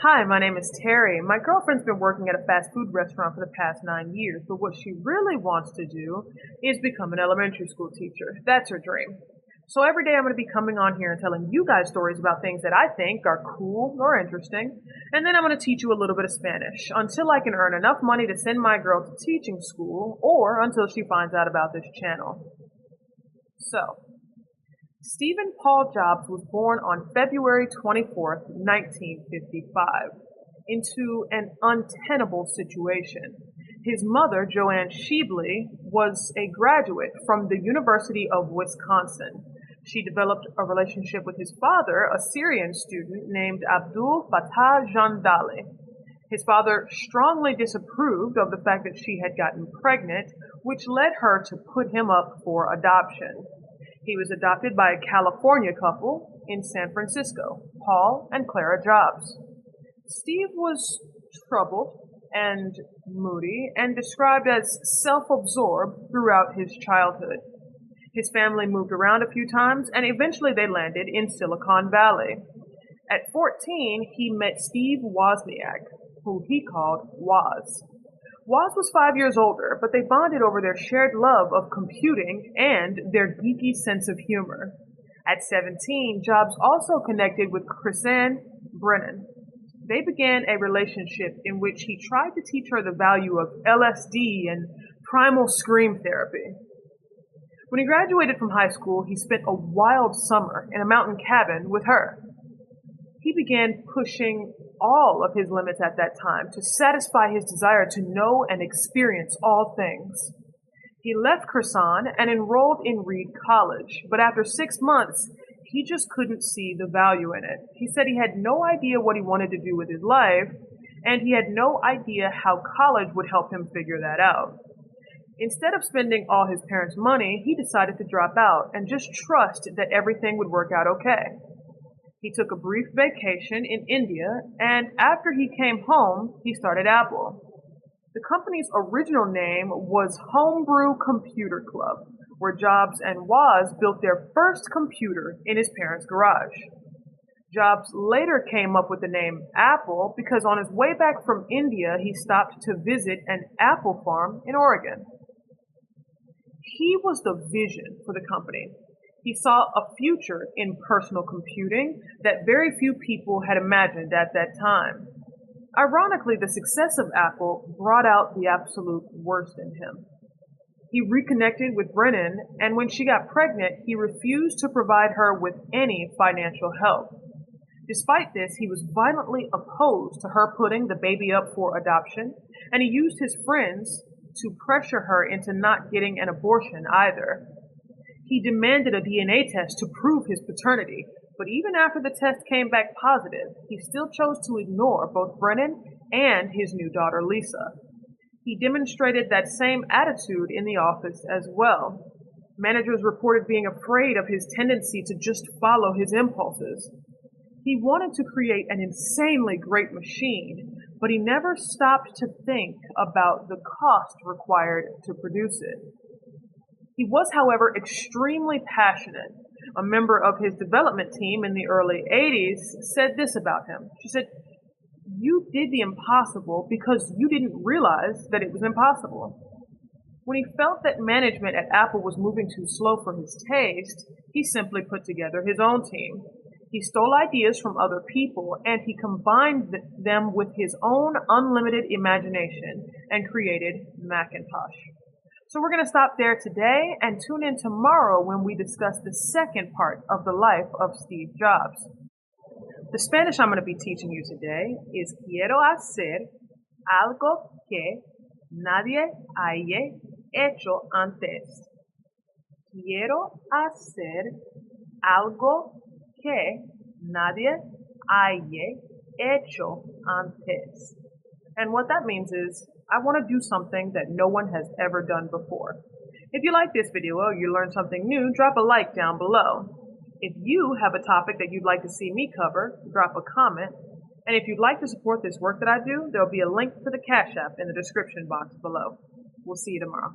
Hi, my name is Terry. My girlfriend's been working at a fast food restaurant for the past 9 years, but what she really wants to do is become an elementary school teacher. That's her dream. So every day I'm going to be coming on here and telling you guys stories about things that I think are cool or interesting, and then I'm going to teach you a little bit of Spanish until I can earn enough money to send my girl to teaching school or until she finds out about this channel. So, Stephen Paul Jobs was born on February 24th, 1955, into an untenable situation. His mother, Joanne Shebley, was a graduate from the University of Wisconsin. She developed a relationship with his father, a Syrian student named Abdul Fattah Jandali. His father strongly disapproved of the fact that she had gotten pregnant, which led her to put him up for adoption. He was adopted by a California couple in San Francisco, Paul and Clara Jobs. Steve was troubled and moody and described as self-absorbed throughout his childhood. His family moved around a few times and eventually they landed in Silicon Valley. At 14, he met Steve Wozniak, who he called Woz. Woz was 5 years older, but they bonded over their shared love of computing and their geeky sense of humor. At 17, Jobs also connected with Chrisanne Brennan. They began a relationship in which he tried to teach her the value of LSD and primal scream therapy. When he graduated from high school, he spent a wild summer in a mountain cabin with her. He began pushing all of his limits at that time to satisfy his desire to know and experience all things. He left Kherson and enrolled in Reed College, but after 6 months, he just couldn't see the value in it. He said he had no idea what he wanted to do with his life, and he had no idea how college would help him figure that out. Instead of spending all his parents' money, he decided to drop out and just trust that everything would work out okay. He took a brief vacation in India, and after he came home, he started Apple. The company's original name was Homebrew Computer Club, where Jobs and Woz built their first computer in his parents' garage. Jobs later came up with the name Apple because on his way back from India, he stopped to visit an apple farm in Oregon. He was the vision for the company. He saw a future in personal computing that very few people had imagined at that time. Ironically, the success of Apple brought out the absolute worst in him. He reconnected with Brennan, and when she got pregnant, he refused to provide her with any financial help. Despite this, he was violently opposed to her putting the baby up for adoption, and he used his friends to pressure her into not getting an abortion either. He demanded a DNA test to prove his paternity, but even after the test came back positive, he still chose to ignore both Brennan and his new daughter Lisa. He demonstrated that same attitude in the office as well. Managers reported being afraid of his tendency to just follow his impulses. He wanted to create an insanely great machine, but he never stopped to think about the cost required to produce it. He was, however, extremely passionate. A member of his development team in the early 80s said this about him. She said, "You did the impossible because you didn't realize that it was impossible." When he felt that management at Apple was moving too slow for his taste, he simply put together his own team. He stole ideas from other people and he combined them with his own unlimited imagination and created Macintosh. So we're going to stop there today and tune in tomorrow when we discuss the second part of the life of Steve Jobs. The Spanish I'm going to be teaching you today is Quiero hacer algo que nadie haya hecho antes. Quiero hacer algo que nadie haya hecho antes. And what that means is, I want to do something that no one has ever done before. If you like this video or you learned something new, drop a like down below. If you have a topic that you'd like to see me cover, drop a comment. And if you'd like to support this work that I do, there'll be a link to the Cashapp in the description box below. We'll see you tomorrow.